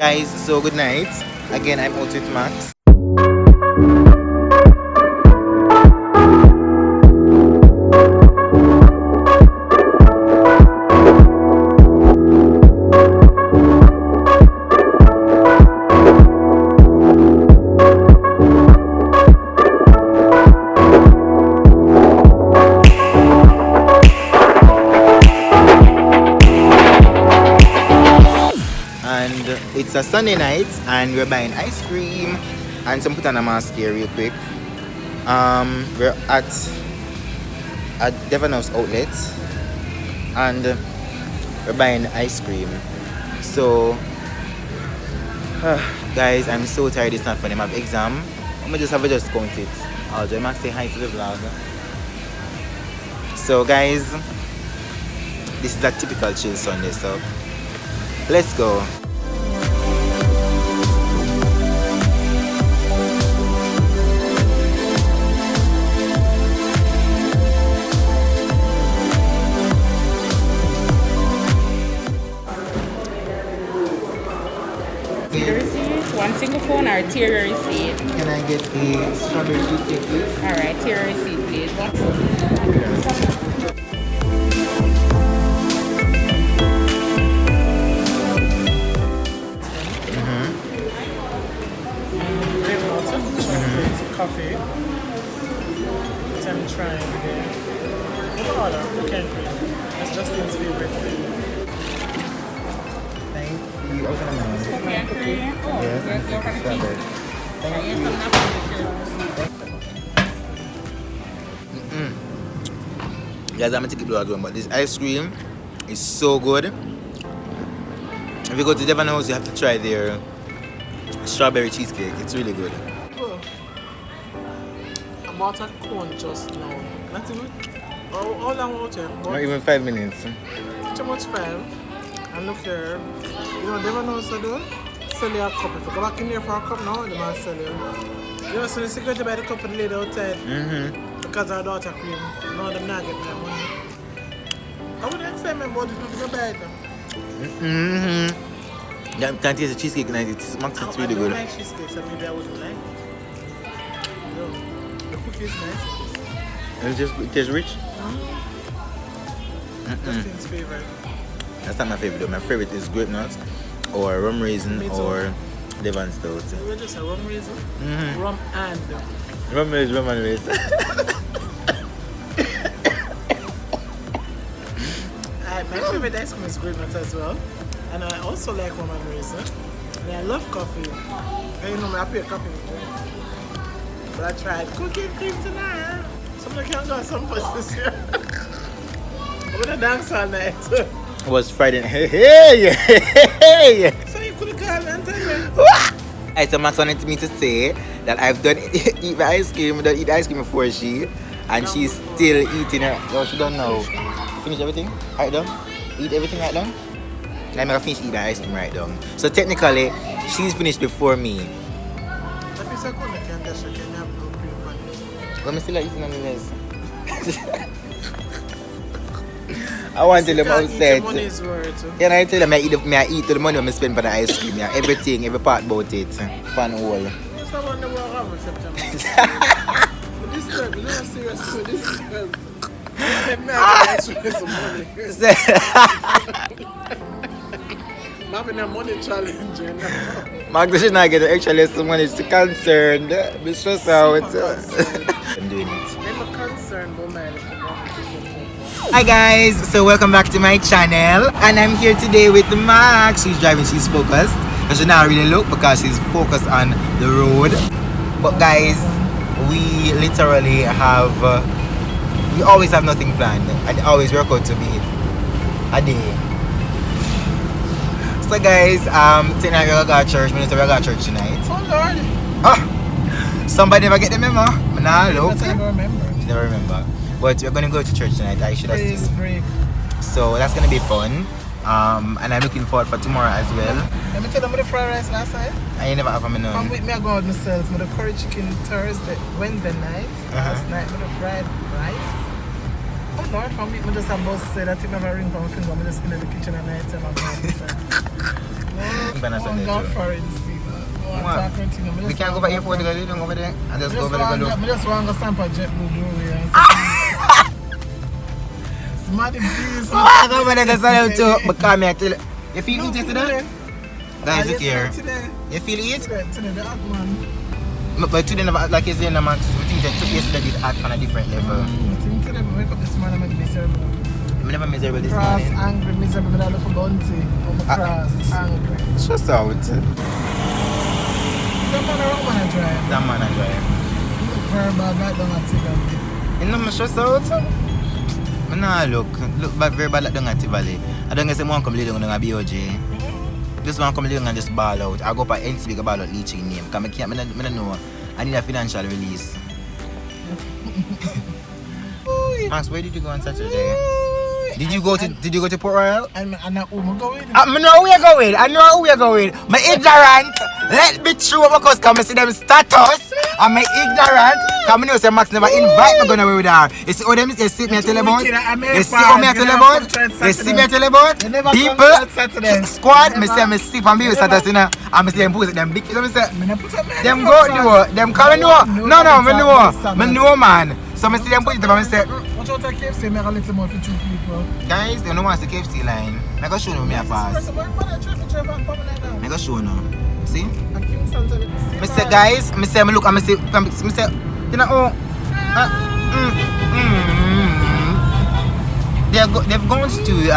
Guys, so good night. Again, I'm out with Max. And it's a Sunday night and we're buying ice cream and some put on a mask here real quick. We're at Devon House outlet and we're buying ice cream. So guys, I'm so tired. It's not funny. I have exam. I'm gonna just have a just count it. I'll just Max say hi to the vlog. So guys, this is a typical chill Sunday, so let's go. One single phone or tier your receipt? Can I get the strawberry cheesecake, please? Alright, tier your receipt, please. Plain water, chocolate, coffee. Which I'm trying again. What order? Cookie and cream. That's Justin's favorite thing. Thank you. Open them now. Yes, and strawberry. Thank you. Guys, I'm gonna take it to but this ice cream is so good. If you go to Devon House, you have to try their strawberry cheesecake. It's really good. Oh. I bought a cone just now. Not even. All I want to have. Not even 5 minutes. Too much time. And look here. You know, Devon House I do? Sell you a cup. If you go back in there for a cup now, they might sell you. You know, so the security buy the cup for the lady outside. Because our daughter cream. No, them not get my money. I wouldn't expect my body to go buy it. Yeah, can't taste the cheesecake tonight. It's Max, it's really I good. don't like cheesecake, so maybe I wouldn't like it. No, the cookie is nice. And it tastes rich. Justin's favorite. That's not my favorite though. My favorite is grape nuts or rum raisin or Devon stout. We're just a rum raisin. Rum and. Rum raisin, rum and raisin. My favorite ice cream is grape nuts as well. And I also like rum and raisin. And I love coffee. And you know, I pay coffee. But I tried cookie and cream tonight. Somebody can go some places here. I'm gonna dance all night. It was Friday. Hey. So you could call me and tell me. Alright, so Max wanted me to say that I've done eat the ice cream, done eat the ice cream before and she's still eating it. No, she don't know. Finish everything? Right down? Eat everything right down? I'm gonna finish eating the ice cream right down. So technically, she's finished before me. Let me still eating on the list. I want to tell them outside. Can I tell them I eat the money when I spend for the ice cream? Yeah, everything, every part about it. Fun all. I'm having a money challenge. Magda should not get extra lesson money. She's concerned. Be stressed out. I'm doing it. I'm concerned about my Hi guys, so welcome back to my channel, and I'm here today with Max. She's driving, she's focused, but she not really look because she's focused on the road. But guys, we literally have, we always have nothing planned, and it always work out to be a day. So guys, tonight we're gonna go to church. We're gonna go to church tonight. Oh Lord! Ah, somebody never get the memo. Nah, look. I never remember. Never remember. But we're gonna go to church tonight. I should have Praise seen. break. So that's gonna be fun. And I'm looking forward for tomorrow as well. Let me tell them the fried rice last night. I never have a menu. Come with me, I go out myself. With the curry chicken Wednesday night. Last night with the fried rice. Oh, no, for me, I just have boss say that I never ring from my finger. I'm just in the kitchen and I tell my mom. Go for it, Steve. We can't go back here for the girl, don't go over there. And just go over there. I just want to stamp a JetBlue Glory. Smarty, please. I go over there to sell out too. But come here, tell you feel it today? Guys, look here. You feel it? Today, the hot man. But today never act like you're saying the max. I think that yesterday did act on a different level. I think today we wake up this morning and I'm miserable. I'm never miserable this Cross, morning. angry, miserable. I look for bounty. I'm cross, angry. Just out. That man a woman a drive. That man a drive. Look very bad like down at Tivoli. You know me stress out? I nah look bad, very bad like down at Tivoli. I don't guess I want to come down on a BOJ. Just want to come down and just ball out. I go up at NCB to ball out leeching name. Because I don't know. I need a financial release. Max, where did you go on Saturday? Did you go to Port Royal? I know who I'm going. I know where you're going. I know who you're going. My ignorant. Let me true because come and see them status. I'm ignorant. Come and say Max never invite me going away with her. You see how them you see me at Telebon? You see how me at Telebon? You see me at Telebon? People, squad, me say me sleep and be with status in her. And me say them put them big. So me say them go do. Them come and know. No, me know. Me know man. So I see them put it up and say, watch out the KFC, make a little more for two people. guys, you know what's the KFC line? I go show you me a pass. I go show you. See? I say guys, I say me look and I say, you know, they've gone to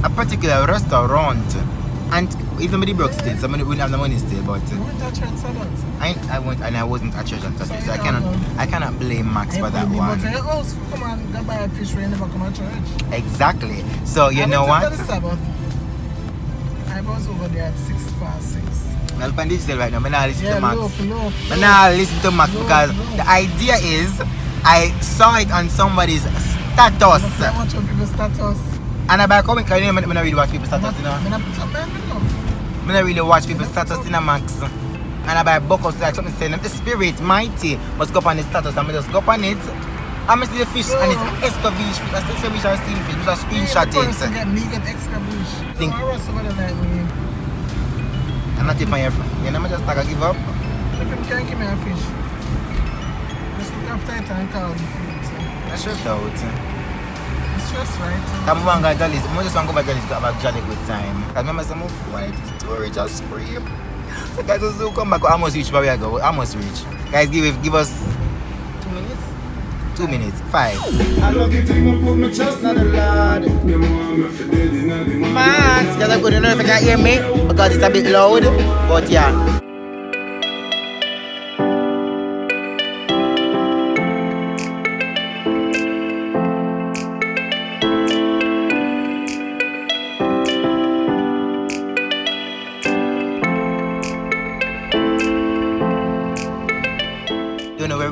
a particular restaurant and even with the broke still, somebody wouldn't have the money still, but I went and I wasn't at church on Saturday, so I cannot blame Max for that one. But your house, come on, go buy a fish when you never come to church. Exactly. So you know what? I was over there at 6:06. Well, on digital right now, I'm not listening to Max. I'm not listening to Max because the idea is I saw it on somebody's status. I watch people's status. And I come because I don't really watch people's status, you know. I don't really watch people's status, you know, Max. And I buy buckles like something saying the spirit mighty must go up on the status and I just go up on it. I see the fish and it's extra fish. I still say fish are still fish. We just screenshot it. Me get extra fish. Think. I'm not tipping your friend. You know, I just like I give up. If you can't give me a fish, just look after it and call the food. That's just out. It's just right. I'm going to go Jolly's. I just want to go back to have a jolly good time. I remember some of when it is story just scream. So guys, also come back. I almost reach where we go. I almost reach. Guys, give us 2 minutes. 2 minutes. 5. I love you to put my trust on the Lord. Man, because I couldn't know if you can hear me because it's a bit loud. But yeah.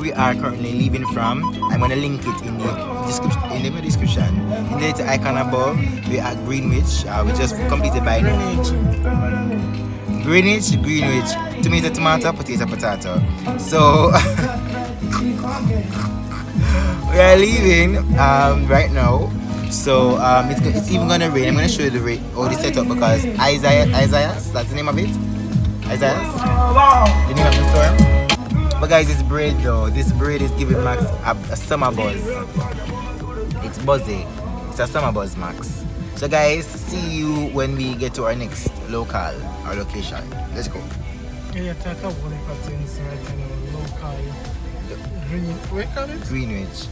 We are currently leaving from. I'm gonna link it in the description. In the little icon above, we are at Greenwich. We just completed by Greenwich. Tomato, potato. So we are leaving right now. So it's even gonna rain. I'm gonna show you the setup because Isaiah, that's the name of it. Isaiah, the name of the store. But guys, this bread though, this bread is giving Max a summer buzz. It's buzzy. It's a summer buzz, Max. So guys, see you when we get to our next local or location. Let's go. Yeah, talk about one of the things right now, local. Where call it? Greenwich.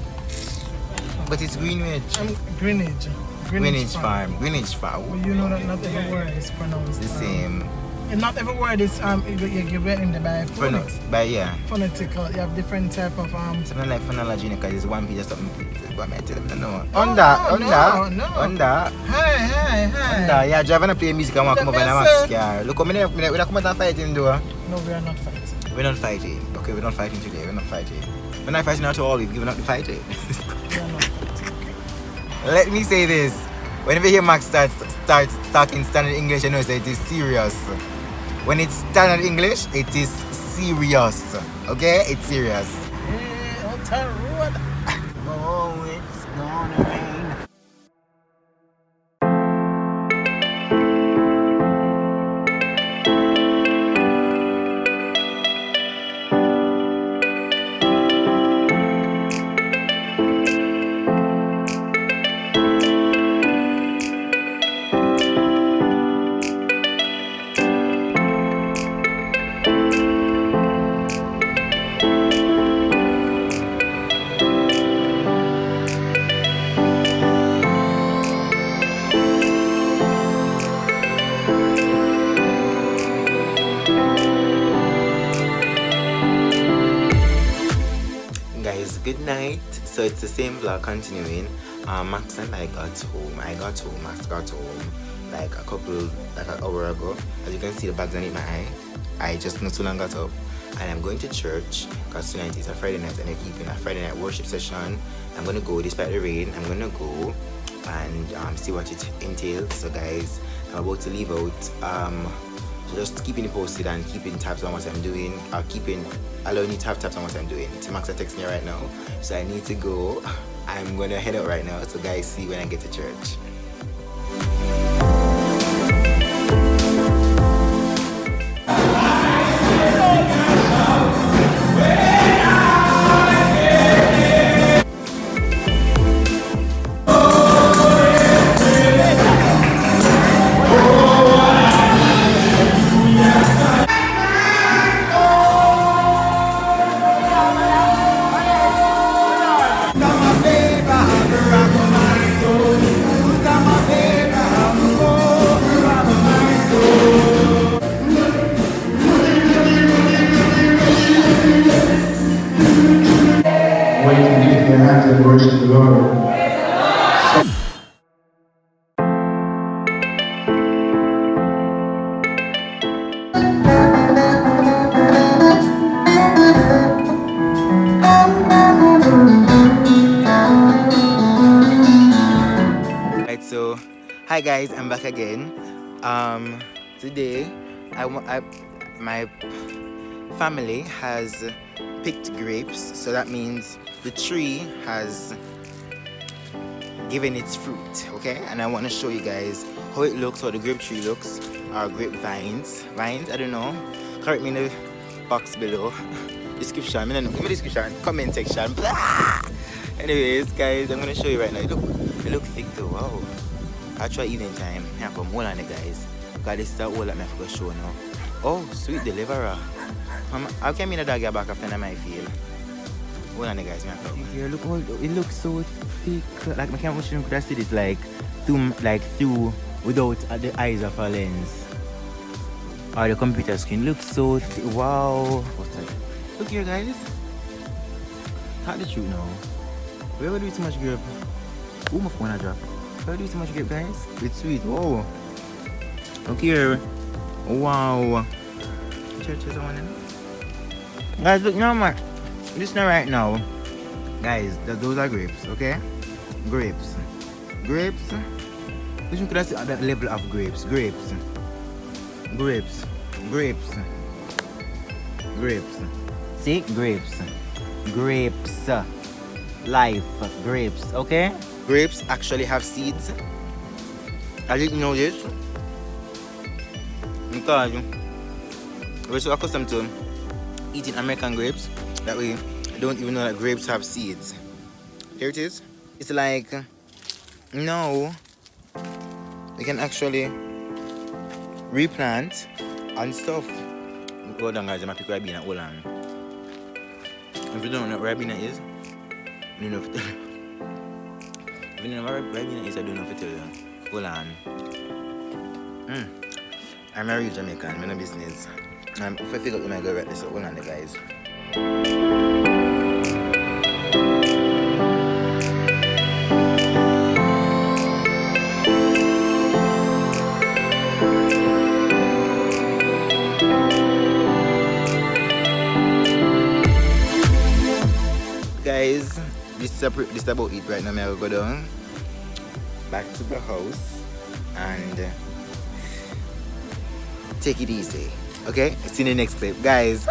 But it's Greenwich. Greenwich Farm. Greenwich Farm. Well, you know that not every word is pronounced the same. And not every word is you read in the by phonics. By yeah. Phonetical. You have different type of something like phonology because it's one piece or something. What am I telling them? No. Under. Hi. Yeah, driving to play music and want to come over in a Max car. Look, we're not coming out fighting though. No, we are not fighting. We're not fighting. Okay, we're not fighting today. We're not fighting. We're not fighting at all. We've given up the fighting. We are not fighting. Let me say this. Whenever you hear Max start talking standard English, you know it is serious. When it's standard English, it is serious. Okay? It's serious. Hey, on the road. Oh, midnight, so it's the same vlog continuing. Max and I got home. Max got home like an hour ago. As you can see, the bags underneath my eye. I just not too long got up, and I'm going to church because tonight is a Friday night and they're keeping a Friday night worship session. I'm gonna go despite the rain. I'm gonna go and see what it entails. So guys, I'm about to leave out. So just keeping it posted and keeping tabs on what I'm doing, allowing you to have tabs on what I'm doing. So Max are texting me right now, so I need to go. I'm gonna head out right now, so guys, see you when I get to church. Worship the Lord. Right, so hi guys, I'm back again. Today my family has picked grapes, so that means the tree has given its fruit, okay? And I want to show you guys how it looks, how the grape tree looks, or grape vines, I don't know. Correct me in the box below, description, give me description, comment section. Blah! Anyways, guys, I'm gonna show you right now. It look thick though. Wow. I'll try evening time. Here come, hold on, guys. Got this is all that I forgot to show now. Oh, sweet deliverer. How can me the dog get back after my feel? Hold on, guys. Here, look, it looks so thick. Like my camera shouldn't could have seen it like through without the eyes of a lens. Or the computer screen looks so thick. Wow. What's that? Look here, guys. Talk the truth now. We ever do too much grape? Oh, my phone I drop. We ever do too much grape, guys? It's sweet. Whoa. Look here. Wow. Churches on them. Guys, look now, man. Listen right now. Guys, those are grapes, okay? Grapes. Grapes. Listen, could I see at that level of grapes? Grapes. Grapes. Grapes. Grapes. See? Grapes. Grapes. Life. Grapes, okay? Grapes actually have seeds. I didn't know this. Because we're so accustomed to eating American grapes that we don't even know that grapes have seeds. Here it is. It's like, no, we can actually replant and stuff. Hold on, guys, I'm going to pick Ribena. Hold on. If you don't know what Ribena is, you know if you know what Ribena is, I don't know if it tell you. Hold on. I'm a real Jamaican, I'm in a business. If I figure out when I go right this, hold on, guys. Guys, this is about it right now. I'll go down back to the house and take it easy. Okay, see you in the next clip, guys.